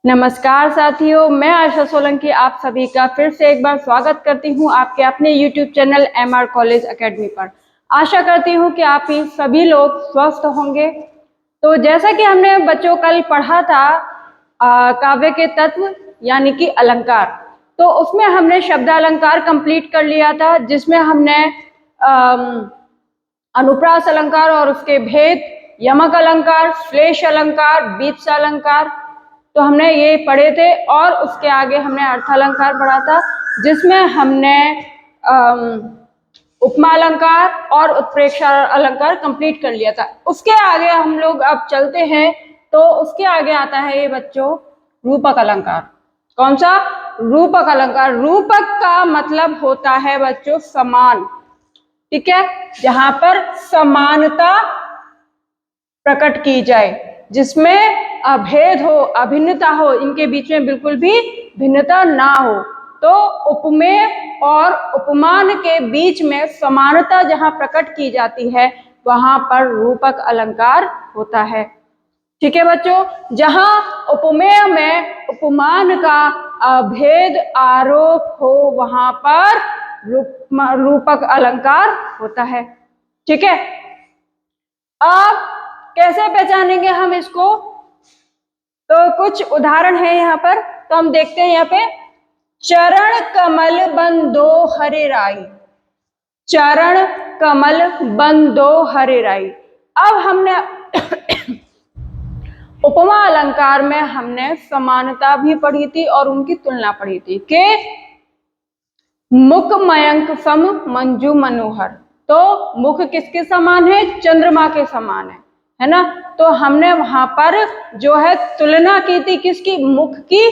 नमस्कार साथियों, मैं आशा सोलंकी आप सभी का फिर से एक बार स्वागत करती हूं आपके अपने YouTube channel MR college academy पर। आशा करती हूं कि आप ही सभी लोग स्वस्थ होंगे। तो जैसा कि हमने बच्चों कल पढ़ा था काव्य के तत्व यानी कि अलंकार, तो उसमें हमने शब्द अलंकार कंप्लीट कर लिया था, जिसमें हमने अनुप्रास अलंकार और उसके भेद, यमक अलंकार, श्लेष अलंकार, बीप्स अलंकार, तो हमने ये पढ़े थे। और उसके आगे हमने अर्थ अलंकार पढ़ा था, जिसमें हमने उपमा अलंकार और उत्प्रेक्षा अलंकार कंप्लीट कर लिया था। उसके आगे हम लोग अब चलते हैं, तो उसके आगे आता है ये बच्चों रूपक अलंकार। कौन सा? रूपक अलंकार। रूपक का मतलब होता है बच्चों समान, ठीक है, जहां पर समानता प्रकट की जाए, जिसमें अभेद हो, अभिन्नता हो, इनके बीच में बिल्कुल भी भिन्नता ना हो। तो उपमेय और उपमान के बीच में समानता जहां प्रकट की जाती है, वहां पर रूपक अलंकार होता है। ठीक है बच्चों, जहां उपमेय में उपमान का अभेद आरोप हो, वहां पर रूपक अलंकार होता है। ठीक है, अब कैसे पहचानेंगे हम इसको? तो कुछ उदाहरण है यहाँ पर, तो हम देखते हैं यहाँ पे, चरण कमल बंदो हरे राई। चरण कमल बंदो हरे राई। अब हमने उपमा अलंकार में हमने समानता भी पढ़ी थी और उनकी तुलना पढ़ी थी कि मुख मयंक सम मंजू मनोहर। तो मुख किसके समान है? चंद्रमा के समान है ना। तो हमने वहां पर जो है तुलना की थी, किसकी? मुख की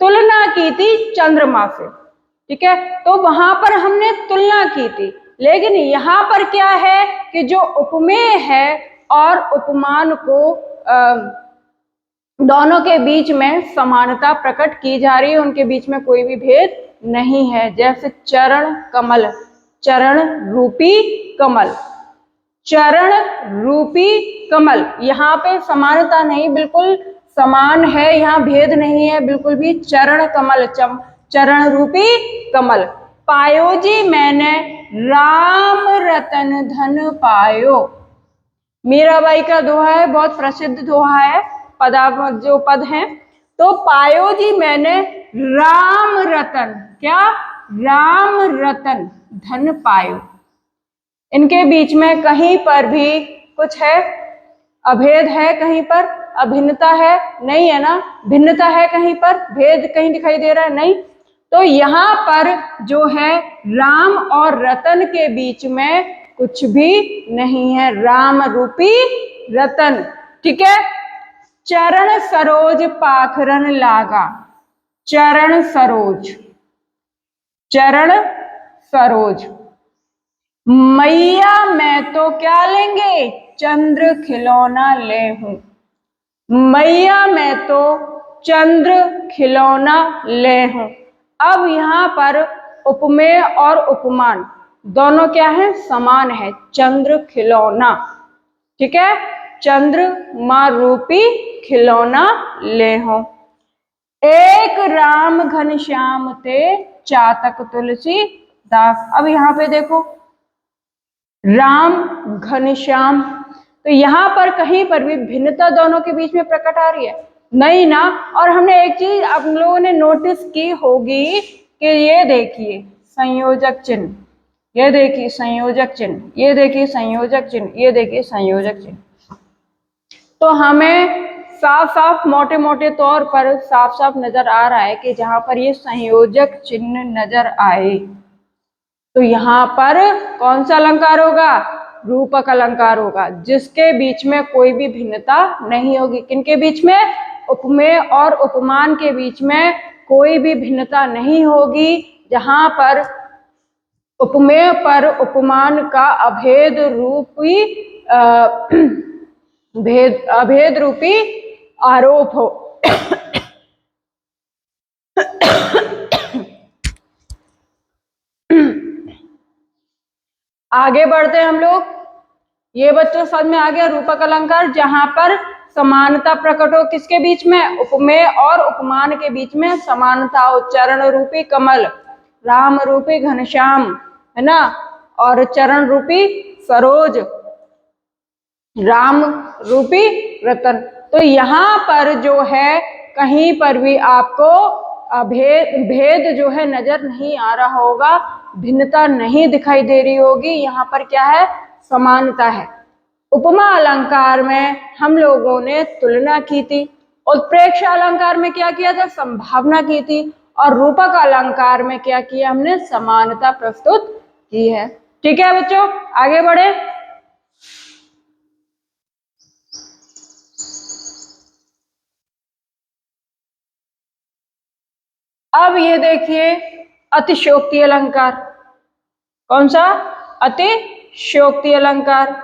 तुलना की थी चंद्रमा से। ठीक है, तो वहां पर हमने तुलना की थी। लेकिन यहाँ पर क्या है कि जो उपमेय है और उपमान को दोनों के बीच में समानता प्रकट की जा रही है, उनके बीच में कोई भी भेद नहीं है। जैसे चरण कमल, चरण रूपी कमल, चरण रूपी कमल, यहाँ पे समानता नहीं, बिल्कुल समान है, यहाँ भेद नहीं है बिल्कुल भी। चरण कमल, चरण रूपी कमल। पायो जी मैंने राम रतन धन पायो। मीराबाई का दोहा है, बहुत प्रसिद्ध दोहा है, जो पद हैं। तो पायो जी मैंने राम रतन, क्या? राम रतन धन पायो। इनके बीच में कहीं पर भी कुछ है? अभेद है? कहीं पर अभिन्नता है? नहीं है ना। भिन्नता है कहीं पर? भेद कहीं दिखाई दे रहा है? नहीं। तो यहाँ पर जो है राम और रतन के बीच में कुछ भी नहीं है, राम रूपी रतन। ठीक है, चरण सरोज पाखरन लागा। चरण सरोज, चरण सरोज। मैया मैं तो क्या लेंगे? चंद्र खिलौना ले हूं। मैया मैं तो चंद्र खिलौना ले हूं। अब यहाँ पर उपमेय और उपमान दोनों क्या है? समान है, चंद्र खिलौना। ठीक है, चंद्र मां रूपी खिलौना ले हो। एक राम घनश्याम ते चातक तुलसी दास। अब यहाँ पे देखो, राम घनश्याम, तो यहाँ पर कहीं पर भी भिन्नता दोनों के बीच में प्रकट आ रही है? नहीं ना। और हमने एक चीज आप लोगों ने नोटिस की होगी कि ये देखिए संयोजक चिन्ह, ये देखिए संयोजक चिन्ह, ये देखिए संयोजक चिन्ह, ये देखिए संयोजक चिन्ह। तो हमें साफ साफ मोटे मोटे तौर पर साफ साफ नजर आ रहा है कि जहां पर ये संयोजक चिन्ह नजर आए, तो यहाँ पर कौन सा अलंकार होगा? रूपक अलंकार होगा, जिसके बीच में कोई भी भिन्नता नहीं होगी। किनके बीच में? उपमेय और उपमान के बीच में कोई भी भिन्नता नहीं होगी। जहां पर उपमेय पर उपमान का अभेद रूपी अभेद रूपी आरोप हो। आगे बढ़ते हैं हम लोग। ये बच्चों समझ में आ गया रूपक अलंकार, जहां पर समानता प्रकट हो किसके बीच में, उपमेय और उपमान के बीच में समानता हो। चरण रूपी कमल, राम रूपी घनश्याम, है ना, और चरण रूपी सरोज, राम रूपी रतन। तो यहाँ पर जो है कहीं पर भी आपको भेद जो है नजर नहीं आ रहा होगा, भिन्नता नहीं दिखाई दे रही होगी। यहाँ पर क्या है, समानता है। उपमा अलंकार में हम लोगों ने तुलना की थी, उत्प्रेक्ष अलंकार में क्या किया था, संभावना की थी, और रूपक अलंकार में क्या किया हमने, समानता प्रस्तुत की है। ठीक है बच्चों, आगे बढ़े। अब ये देखिए अतिशयोक्ति अलंकार। कौन सा, अतिशयोक्ति अलंकार।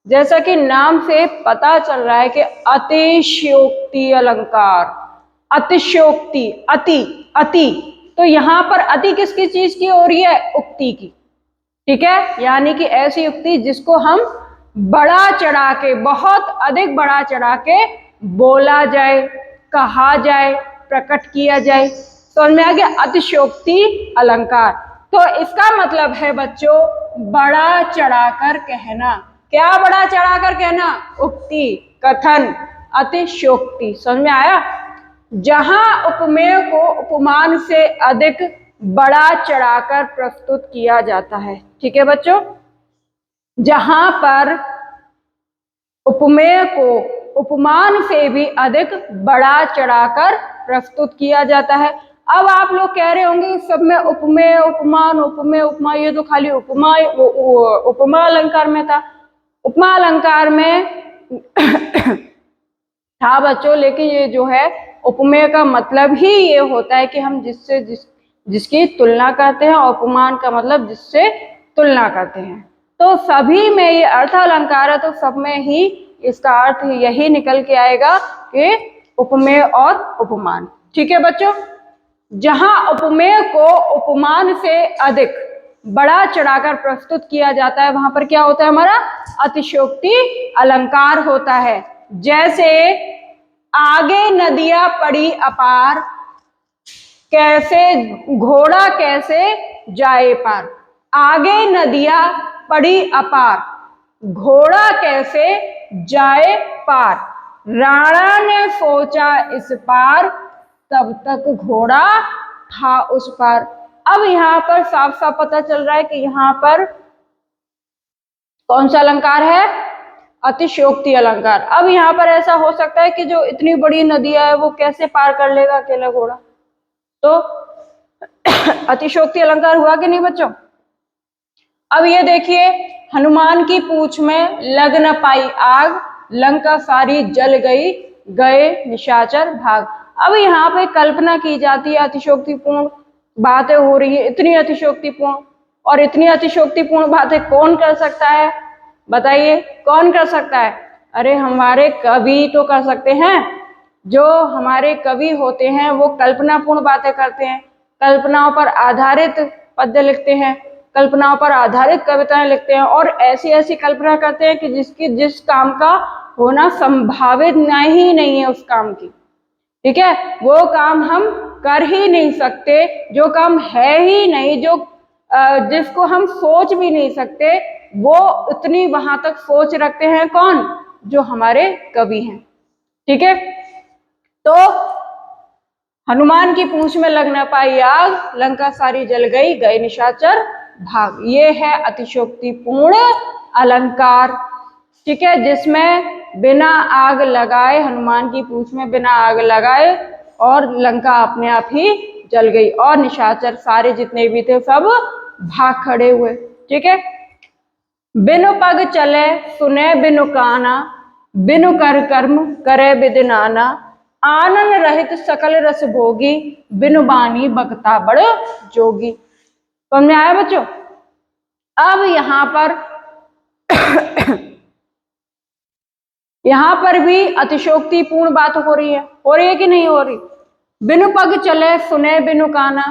जैसा कि नाम से पता चल रहा है कि अतिशयोक्ति अलंकार, अतिशयोक्ति, अति, अति, तो यहाँ पर अति किसकी चीज की हो रही है, उक्ति की। ठीक है, यानी कि ऐसी उक्ति जिसको हम बढ़ा चढ़ा के, बहुत अधिक बढ़ा चढ़ा के बोला जाए, कहा जाए, प्रकट किया जाए। समझ में आ गया, अतिशयोक्ति अलंकार। तो इसका मतलब है बच्चों बढ़ा चढ़ाकर कहना। क्या बढ़ा चढ़ाकर कहना, उक्ति, कथन, अतिशयोक्ति। समझ में आया, जहां उपमेय को उपमान से अधिक बढ़ा चढ़ाकर प्रस्तुत किया जाता है। ठीक है बच्चों, जहां पर उपमेय को उपमान से भी अधिक बढ़ा चढ़ाकर प्रस्तुत किया जाता है। अब आप लोग कह रहे होंगे सब में उपमेय, उपमान, उपमेय, उपमा, ये तो खाली उपमा अलंकार में था। उपमा अलंकार में था बच्चों, लेकिन ये जो है उपमेय का मतलब ही ये होता है कि हम जिसकी तुलना करते हैं, और उपमान का मतलब जिससे तुलना करते हैं। तो सभी में ये अर्थ अलंकार है, तो सब में ही इसका अर्थ यही निकल के आएगा कि उपमेय और उपमान। ठीक है बच्चों, जहां उपमेय को उपमान से अधिक बढ़ा चढ़ाकर प्रस्तुत किया जाता है, वहां पर क्या होता है, हमारा अतिशयोक्ति अलंकार होता है। जैसे आगे नदियां पड़ी अपार, कैसे घोड़ा कैसे जाए पार। आगे नदियां पड़ी अपार, घोड़ा कैसे जाए पार। राणा ने सोचा इस पार, तब तक घोड़ा था उस पार। अब यहाँ पर साफ साफ पता चल रहा है कि यहाँ पर कौन सा अलंकार है, अतिशयोक्ति अलंकार। अब यहाँ पर ऐसा हो सकता है कि जो इतनी बड़ी नदियां है वो कैसे पार कर लेगा अकेला घोड़ा, तो अतिशयोक्ति अलंकार हुआ कि नहीं बच्चों। अब ये देखिए, हनुमान की पूंछ में लग न पाई आग, लंका सारी जल गई, गए निशाचर भाग। अब यहाँ पे कल्पना की जाती है, अतिशयोक्तिपूर्ण बातें हो रही है, इतनी अतिशयोक्तिपूर्ण, और इतनी अतिशयोक्तिपूर्ण बातें कौन कर सकता है, बताइए कौन कर सकता है। अरे हमारे कवि तो कर सकते हैं। जो हमारे कवि होते हैं वो कल्पनापूर्ण बातें करते हैं, कल्पनाओं पर आधारित पद्य लिखते हैं, कल्पनाओं पर आधारित कविताएं लिखते हैं, और ऐसी ऐसी कल्पना करते हैं कि जिस काम का होना संभावित नहीं है उस काम की। ठीक है, वो काम हम कर ही नहीं सकते, जो काम है ही नहीं, जो जिसको हम सोच भी नहीं सकते, वो उतनी वहां तक सोच रखते हैं। कौन, जो हमारे कवि हैं। ठीक है, तो हनुमान की पूंछ में लग न पाई आग, लंका सारी जल गई, गए निशाचर भाग। ये है अतिशयोक्तिपूर्ण अलंकार। ठीक है, जिसमें बिना आग लगाए, हनुमान की पूंछ में बिना आग लगाए और लंका अपने आप ही जल गई, और निशाचर सारे जितने भी थे सब भाग खड़े हुए। ठीक है, बिनु पग चले सुने बिनु काना, बिनु कर कर्म करे बिदि नाना, आनंद रहित सकल रस भोगी, बिनु बानी बकता बड़ जोगी। समझ में आया बच्चों। अब यहाँ पर भी अतिशयोक्तिपूर्ण बात हो रही है कि नहीं हो रही। बिनु पग चले सुने बिनु काना,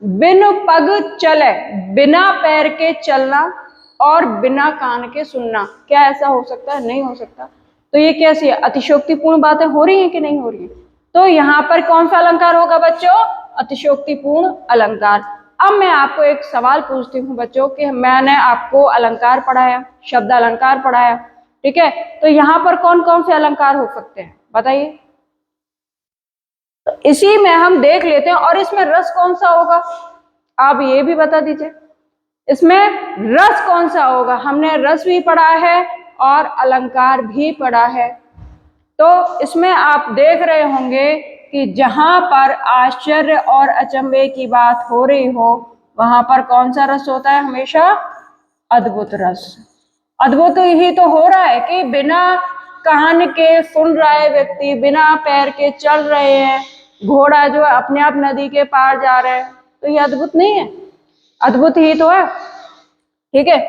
बिनु पग चले बिना पैर के चलना, और बिना कान के सुनना। क्या ऐसा हो सकता है, नहीं हो सकता। तो ये कैसी है, अतिशयोक्तिपूर्ण बातें हो रही हैं कि नहीं हो रही है। तो यहाँ पर कौन सा अलंकार होगा बच्चों, अतिशयोक्तिपूर्ण अलंकार। अब मैं आपको एक सवाल पूछती हूँ बच्चों कि मैंने आपको अलंकार पढ़ाया, शब्द अलंकार पढ़ाया, ठीक है, तो यहाँ पर कौन कौन से अलंकार हो सकते हैं बताइए। तो इसी में हम देख लेते हैं, और इसमें रस कौन सा होगा आप ये भी बता दीजिए, इसमें रस कौन सा होगा। हमने रस भी पढ़ा है और अलंकार भी पढ़ा है। तो इसमें आप देख रहे होंगे कि जहां पर आश्चर्य और अचंभे की बात हो रही हो वहां पर कौन सा रस होता है, हमेशा अद्भुत रस। अद्भुत ही तो हो रहा है कि बिना कान के सुन रहा है व्यक्ति, बिना पैर के चल रहे हैं, घोड़ा जो अपने आप नदी के पार जा रहे हैं, तो ये अद्भुत नहीं है, अद्भुत ही तो है, ठीक है।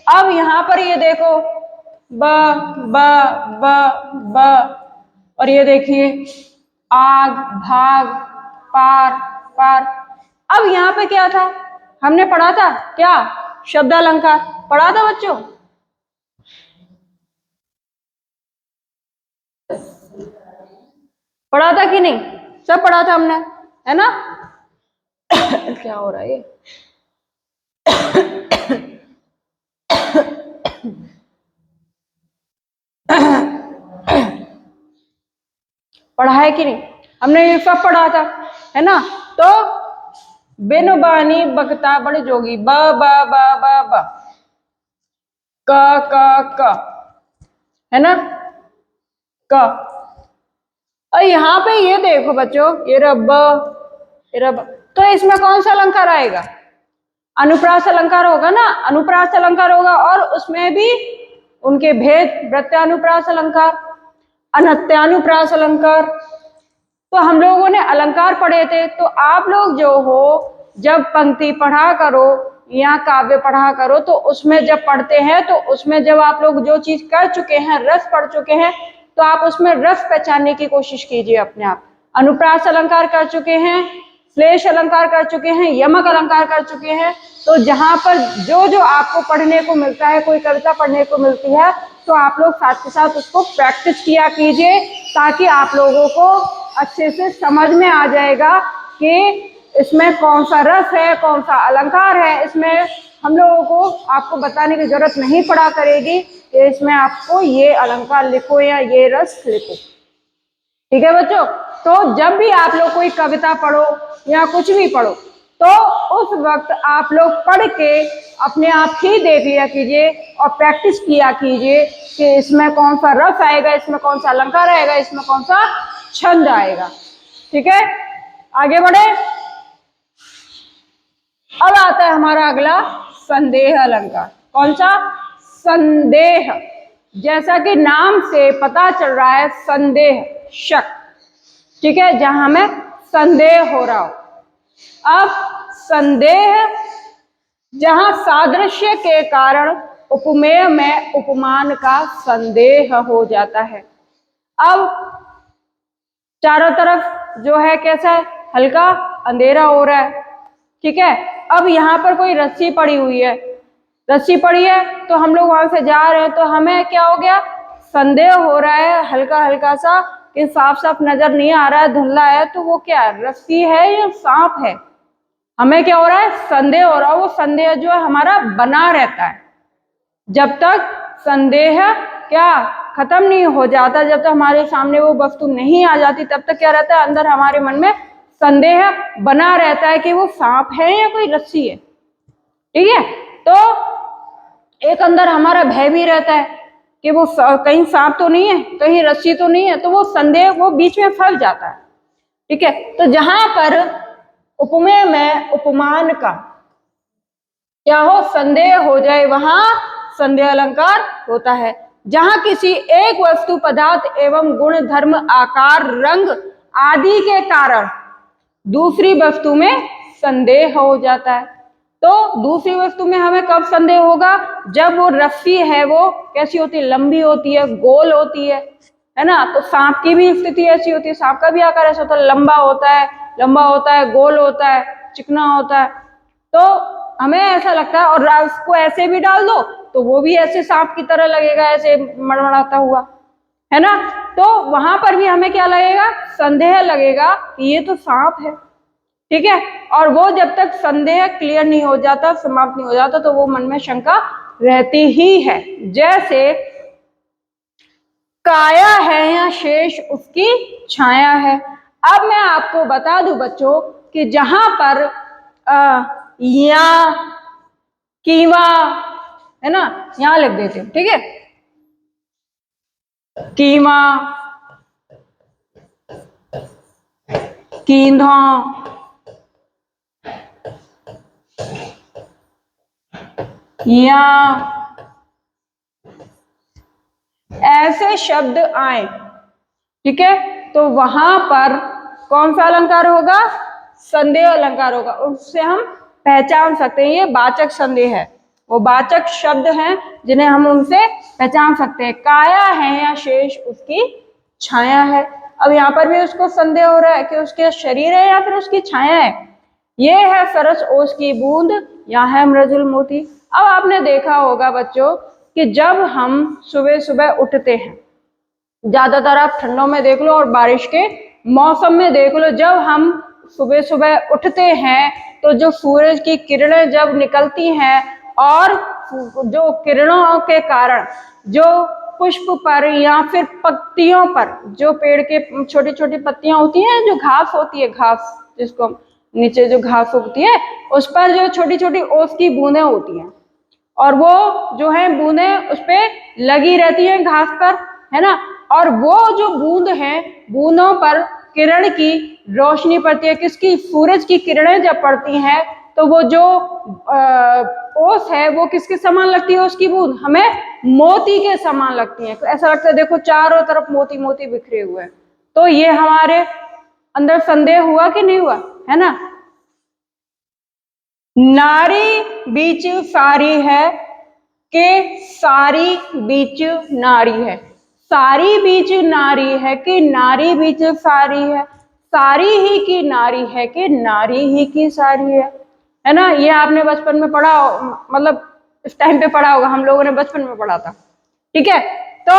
अब यहाँ पर ये देखो ब ब ब ब, और ये देखिए आग भाग पार पार। अब यहाँ पे क्या था, हमने पढ़ा था क्या, शब्द अलंकार पढ़ा था बच्चों, पढ़ा था कि नहीं, सब पढ़ा था हमने, है ना। क्या हो रहा है ये पढ़ा है कि नहीं, हमने ये सब पढ़ा था, है ना। तो बिन बानी बकता बड़ जोगी, ब ब ब ब ब, क है ना, क। और यहाँ पे ये देखो बच्चों, ये रब, ये रब, तो इसमें कौन सा अलंकार आएगा, अनुप्रास अलंकार होगा ना, अनुप्रास अलंकार होगा, और उसमें भी उनके भेद, वृत्यानुप्रास अलंकार, अनहत्यानुप्रास अलंकार। तो हम लोगों ने अलंकार पढ़े थे। तो आप लोग जो हो जब पंक्ति पढ़ा करो या काव्य पढ़ा करो, तो उसमें जब पढ़ते हैं तो उसमें जब आप लोग जो चीज कर चुके हैं, रस पढ़ चुके हैं, तो आप उसमें रस पहचानने की कोशिश कीजिए अपने आप। अनुप्रास अलंकार कर चुके हैं, श्लेष अलंकार कर चुके हैं, यमक अलंकार कर चुके हैं, तो जहां पर जो जो आपको पढ़ने को मिलता है, कोई कविता पढ़ने को मिलती है, तो आप लोग साथ के साथ उसको प्रैक्टिस किया कीजिए, ताकि आप लोगों को अच्छे से समझ में आ जाएगा कि इसमें कौन सा रस है, कौन सा अलंकार है। इसमें हम लोगों को आपको बताने की जरूरत नहीं पड़ा करेगी कि इसमें आपको ये अलंकार लिखो या ये रस लिखो, ठीक है बच्चों। तो जब भी आप लोग कोई कविता पढ़ो या कुछ भी पढ़ो, तो उस वक्त आप लोग पढ़ के अपने आप ही देख लिया कीजिए और प्रैक्टिस किया कीजिए कि इसमें कौन सा रस आएगा, इसमें कौन सा अलंकार आएगा, इसमें कौन सा छंद आएगा, ठीक है। आगे बढ़े। अब आता है हमारा अगला संदेह अलंकार। कौन सा, संदेह, जैसा कि नाम से पता चल रहा है, संदेह, शक, ठीक है, जहां हमें संदेह हो रहा हो। अब संदेह जहां सादृश्य के कारण उपमेय में उपमान का संदेह हो जाता है। अब चारों तरफ जो है कैसा है, हल्का अंधेरा हो रहा है, ठीक है। अब यहाँ पर कोई रस्सी पड़ी हुई है, रस्सी पड़ी है, तो हम लोग वहां से जा रहे हैं, तो हमें क्या हो गया, संदेह हो रहा है हल्का हल्का सा कि साफ साफ नजर नहीं आ रहा है, धुंधला है, तो वो क्या है, रस्सी है या सांप है, हमें क्या हो रहा है, संदेह हो रहा है। वो संदेह जो है हमारा बना रहता है, जब तक संदेह क्या खत्म नहीं हो जाता, जब तक हमारे सामने वो वस्तु नहीं आ जाती, तब तक क्या रहता है, अंदर हमारे मन में संदेह बना रहता है कि वो सांप है या कोई रस्सी है, ठीक है। तो एक अंदर हमारा भय भी रहता है कि वो कहीं सांप तो नहीं है, कहीं रस्सी तो नहीं है, तो वो संदेह वो बीच में फंस जाता है, ठीक है। तो जहां पर उपमेय में उपमान का क्या हो, संदेह हो जाए, वहां संदेह अलंकार होता है। जहां किसी एक वस्तु पदार्थ एवं गुण धर्म आकार रंग आदि के कारण दूसरी वस्तु में संदेह हो जाता है। तो दूसरी वस्तु में हमें कब संदेह होगा, जब वो रस्सी है वो कैसी होती है, लंबी होती है, गोल होती है ना। तो सांप की भी स्थिति ऐसी होती है, सांप का भी आकार ऐसा होता है, लंबा होता है, लंबा होता है, गोल होता है, चिकना होता है। तो हमें ऐसा लगता है, और उसको ऐसे भी डाल दो तो वो भी ऐसे सांप की तरह लगेगा, ऐसे मड़मड़ाता हुआ, है ना। तो वहां पर भी हमें क्या लगेगा, संदेह लगेगा कि ये तो सांप है, ठीक है। और वो जब तक संदेह क्लियर नहीं हो जाता, समाप्त नहीं हो जाता, तो वो मन में शंका रहती ही है। जैसे काया है या शेष उसकी छाया है। अब मैं आपको बता दूं बच्चों कि जहां पर या कीवा है ना, यहां लिख देते हैं, ठीक है। कीमा, कींधा, या ऐसे शब्द आए, ठीक है, तो वहां पर कौन सा अलंकार होगा, संदेह अलंकार होगा। उससे हम पहचान सकते हैं ये वाचक संदेह है, वो वाचक शब्द हैं जिन्हें हम उनसे पहचान सकते हैं। काया है या शेष उसकी छाया है। अब यहाँ पर भी उसको संदेह हो रहा है कि उसके शरीर है या फिर उसकी छाया है। ये है सरस ओस की बूंद या है मृदुल मोती। अब आपने देखा होगा बच्चों कि जब हम सुबह सुबह उठते हैं, ज्यादातर आप ठंडों में देख लो और बारिश के मौसम में देख लो, जब हम सुबह सुबह उठते हैं तो जो सूरज की किरणें जब निकलती हैं और जो किरणों के कारण जो पुष्प पर या फिर पत्तियों पर, जो पेड़ के छोटी छोटी पत्तियां होती हैं, जो घास होती है, घास जिसको नीचे जो घास उगती है, उस पर जो छोटी छोटी ओस की बूंदें होती हैं, और वो जो है बूंदें उस पे लगी रहती हैं घास पर, है ना। और वो जो बूंद है, बूंदों पर किरण की रोशनी पड़ती है, किसकी, सूरज की किरणें जब पड़ती हैं तो वो जो ओस है वो किसके समान लगती है, उसकी बूंद हमें मोती के समान लगती है। तो ऐसा लगता है देखो चारों तरफ मोती मोती बिखरे हुए हैं। तो ये हमारे अंदर संदेह हुआ कि नहीं हुआ, है ना। नारी बीच सारी है कि सारी बीच नारी है। सारी बीच नारी है कि नारी बीच सारी है। सारी ही की नारी है कि नारी ही की सारी है ना। ये आपने बचपन में पढ़ा, मतलब इस टाइम पे पढ़ा होगा, हम लोगों ने बचपन में पढ़ा था, ठीक है। तो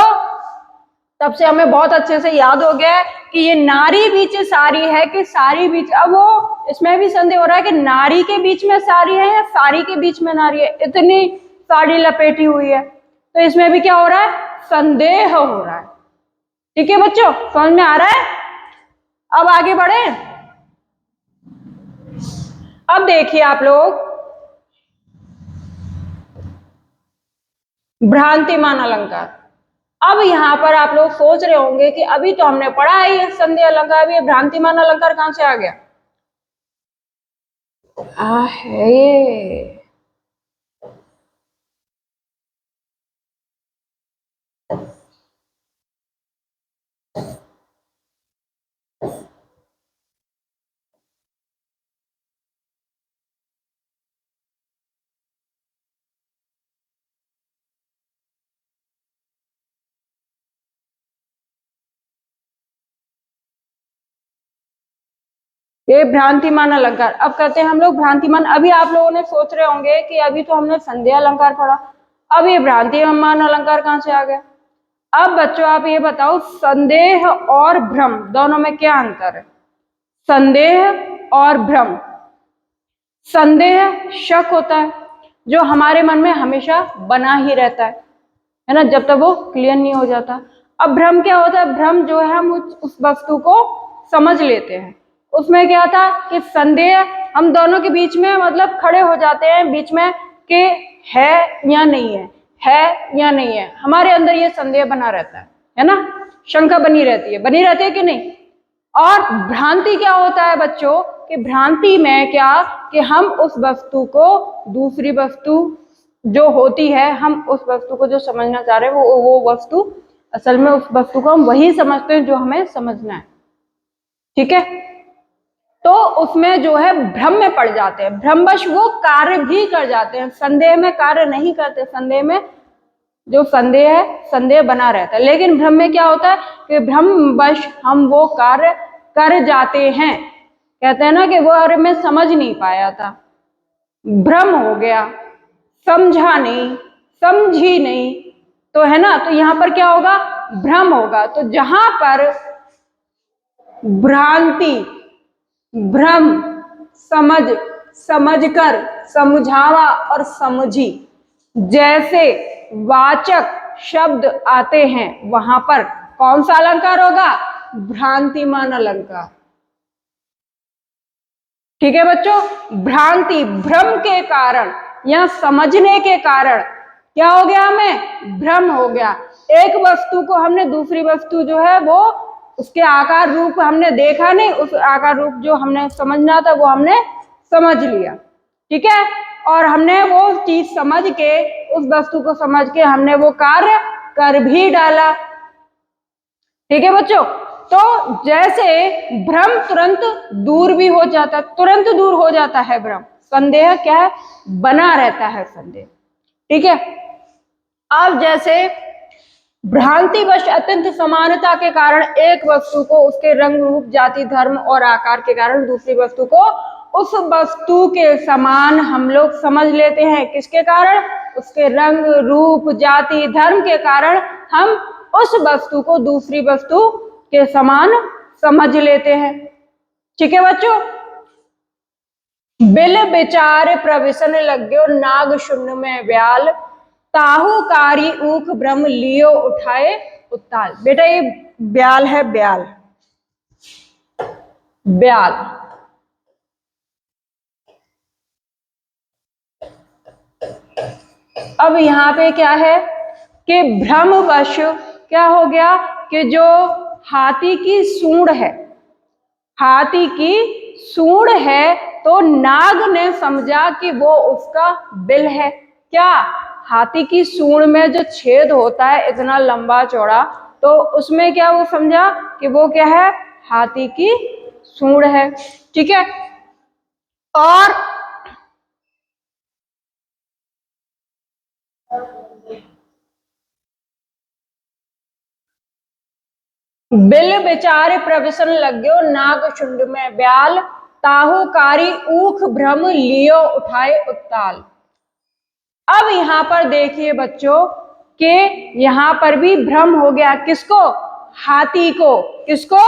तब से हमें बहुत अच्छे से याद हो गया है कि ये नारी बीच सारी है कि सारी बीच। अब वो इसमें भी संदेह हो रहा है कि नारी के बीच में सारी है या सारी के बीच में नारी है, इतनी साड़ी लपेटी हुई है। तो इसमें भी क्या हो रहा है, संदेह हो रहा है। ठीक है बच्चों, समझ में आ रहा है। अब आगे बढ़े। अब देखिए आप लोग भ्रांतिमान अलंकार। अब यहाँ पर आप लोग सोच रहे होंगे कि अभी तो हमने पढ़ा है ये संदेह अलंकार, अभी ये भ्रांतिमान अलंकार कहां से आ गया। है ये भ्रांतिमान अलंकार। अब कहते हैं हम लोग भ्रांतिमान। अभी आप लोगों ने सोच रहे होंगे कि अभी तो हमने संदेह अलंकार पढ़ा, अब ये भ्रांतिमान अलंकार कहां से आ गया। अब बच्चों आप ये बताओ, संदेह और भ्रम दोनों में क्या अंतर है। संदेह और भ्रम, संदेह शक होता है जो हमारे मन में हमेशा बना ही रहता है ना, जब तक वो क्लियर नहीं हो जाता। अब भ्रम क्या होता है, भ्रम जो है हम उस वस्तु को समझ लेते हैं। उसमें क्या था कि संदेह हम दोनों के बीच में मतलब खड़े हो जाते हैं बीच में कि है या नहीं है या नहीं है, हमारे अंदर ये संदेह बना रहता है ना, शंका बनी रहती है कि नहीं। और भ्रांति क्या होता है बच्चों, कि भ्रांति में क्या कि हम उस वस्तु को दूसरी वस्तु जो होती है, हम उस वस्तु को जो समझना चाह रहे हैं वो वस्तु असल में उस वस्तु को हम वही समझते हैं जो हमें समझना है, ठीक है। तो उसमें जो है भ्रम में पड़ जाते हैं, भ्रमवश वो कार्य भी कर जाते हैं, संदेह में कार्य नहीं करते। संदेह में जो संदेह है, संदेह बना रहता है, लेकिन भ्रम में क्या होता है कि भ्रमवश हम वो कार्य कर जाते हैं। कहते हैं ना कि वो अरे मैं समझ नहीं पाया था, भ्रम हो गया, समझा नहीं, समझी नहीं, तो है ना। तो यहाँ पर क्या होगा, भ्रम होगा। तो जहां पर भ्रांति, भ्रम, समझ, समझकर, समझावा और समझी जैसे वाचक शब्द आते हैं वहां पर कौन सा अलंकार होगा? भ्रांतिमान अलंकार। ठीक है बच्चों, भ्रांति, भ्रम के कारण या समझने के कारण क्या हो गया? हमें भ्रम हो गया। एक वस्तु को हमने दूसरी वस्तु जो है वो उसके आकार रूप हमने देखा नहीं, उस आकार रूप जो हमने समझना था वो हमने समझ लिया। ठीक है, और हमने वो चीज समझ के, उस वस्तु को समझ के हमने वो कार्य कर भी डाला। ठीक है बच्चों, तो जैसे भ्रम तुरंत दूर भी हो जाता, तुरंत दूर हो जाता है भ्रम, संदेह क्या है? बना रहता है संदेह। ठीक है, अब जैसे भ्रांतिवश अत्यंत समानता के कारण एक वस्तु को उसके रंग रूप जाति धर्म और आकार के कारण दूसरी वस्तु को उस वस्तु के समान हम लोग समझ लेते हैं। किसके कारण? उसके रंग रूप जाति धर्म के कारण हम उस वस्तु को दूसरी वस्तु के समान समझ लेते हैं। ठीक है बच्चों, बिल विचार प्रविशन लग्यो नाग शून्य में व्याल, ताहुकारी ऊख ब्रह्म लियो उठाए उत्ताल। बेटा ये ब्याल है, ब्याल, ब्याल। अब यहां पे क्या है कि भ्रमवश क्या हो गया कि जो हाथी की सूंड है, हाथी की सूंड है, तो नाग ने समझा कि वो उसका बिल है। क्या? हाथी की सूंड में जो छेद होता है इतना लंबा चौड़ा, तो उसमें क्या वो समझा कि वो क्या है? हाथी की सूंड है। ठीक है, और बिल विचार प्रविशन लग्यो नाग शुंड में ब्याल, ताहुकारी ऊख भ्रम लियो उठाए उत्ताल। अब यहां पर देखिए बच्चों कि यहां पर भी भ्रम हो गया। किसको? हाथी को। किसको?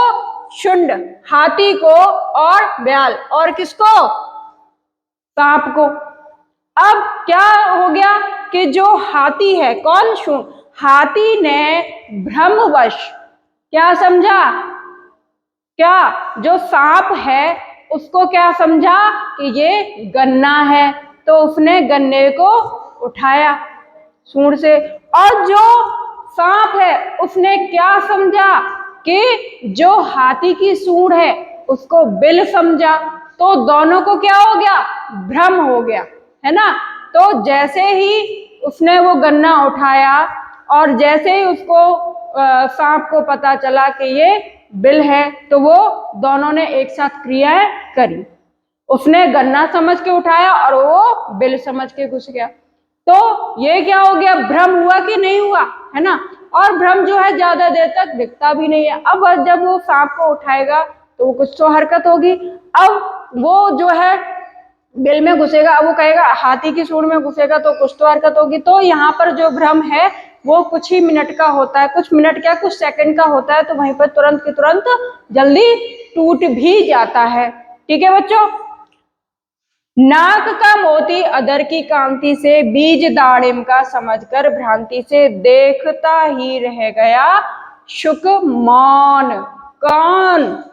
शुंड, हाथी को, और ब्याल, और किसको? सांप को। अब क्या हो गया कि जो हाथी है, कौन? शुंड, हाथी ने भ्रमवश क्या समझा? क्या? जो सांप है उसको क्या समझा कि ये गन्ना है, तो उसने गन्ने को उठाया सूंड से। और जो सांप है उसने क्या समझा कि जो हाथी की सूंड है उसको बिल समझा। तो दोनों को क्या हो गया? भ्रम हो गया, है ना। तो जैसे ही उसने वो गन्ना उठाया और जैसे ही उसको सांप को पता चला कि ये बिल है, तो वो दोनों ने एक साथ क्रियाएं करी। उसने गन्ना समझ के उठाया और वो बिल समझ के घुस गया। तो ये क्या हो गया? भ्रम हुआ कि नहीं हुआ, है ना। और भ्रम जो है ज्यादा देर तक दिखता भी नहीं है। अब जब वो सांप को उठाएगा तो वो कुछ तो हरकत होगी। अब वो जो है बिल में घुसेगा, अब वो कहेगा, हाथी की सूंड में घुसेगा तो कुछ तो हरकत होगी। तो यहाँ पर जो भ्रम है वो कुछ ही मिनट का होता है, कुछ मिनट क्या, कुछ सेकंड का होता है। तो वहीं पर तुरंत की तुरंत जल्दी टूट भी जाता है। ठीक है बच्चों, नाक का मोती अधर की कांति से, बीज दाड़िम का समझकर भ्रांति से, देखता ही रह गया शुक मौन। कौन?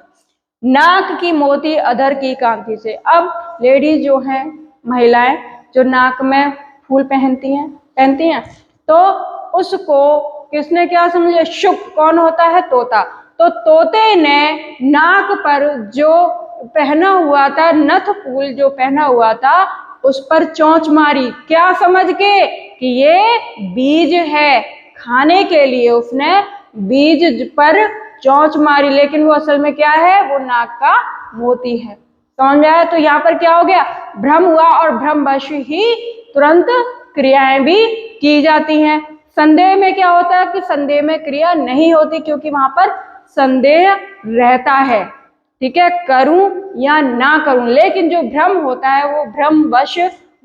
नाक की मोती अधर की कांति से। अब लेडीज जो हैं, महिलाएं जो नाक में फूल पहनती हैं, तो उसको किसने क्या समझा? शुक कौन होता है? तोता। तो तोते ने नाक पर जो पहना हुआ था, नथ फूल जो पहना हुआ था, उस पर चोंच मारी। क्या समझ के? कि ये बीज है, खाने के लिए उसने बीज पर चोंच मारी, लेकिन वो असल में क्या है? वो नाक का मोती है। समझ आया? तो यहाँ पर क्या हो गया? भ्रम हुआ, और भ्रमवश ही तुरंत क्रियाएं भी की जाती हैं। संदेह में क्या होता है कि संदेह में क्रिया नहीं होती, क्योंकि वहां पर संदेह रहता है। ठीक है, करूं या ना करूं। लेकिन जो भ्रम होता है वो भ्रमवश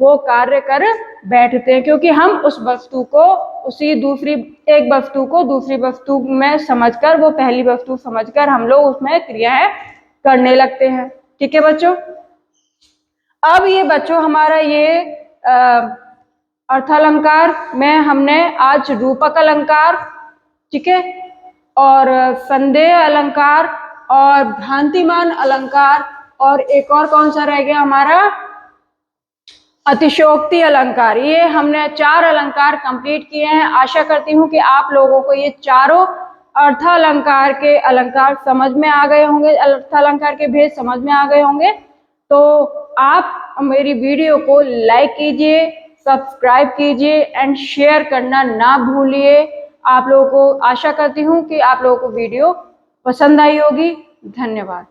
वो कार्य कर बैठते हैं, क्योंकि हम उस वस्तु को एक वस्तु को दूसरी वस्तु में समझकर, वो पहली वस्तु समझकर हम लोग उसमें क्रियाएं करने लगते हैं। ठीक है बच्चों। अब ये बच्चों हमारा ये अर्थालंकार में हमने आज रूपक अलंकार, ठीक है, और संदेह अलंकार और भ्रांतिमान अलंकार, और एक और कौन सा रह गया हमारा, अतिशयोक्ति अलंकार। ये हमने 4 अलंकार कंप्लीट किए हैं। आशा करती हूँ कि आप लोगों को ये चारों अर्थालंकार के अलंकार समझ में आ गए होंगे, अर्थालंकार के भेद समझ में आ गए होंगे। तो आप मेरी वीडियो को लाइक कीजिए, सब्सक्राइब कीजिए एंड शेयर करना ना भूलिए। आप लोगों को आशा करती हूँ कि आप लोगों को वीडियो पसंद आई होगी। धन्यवाद।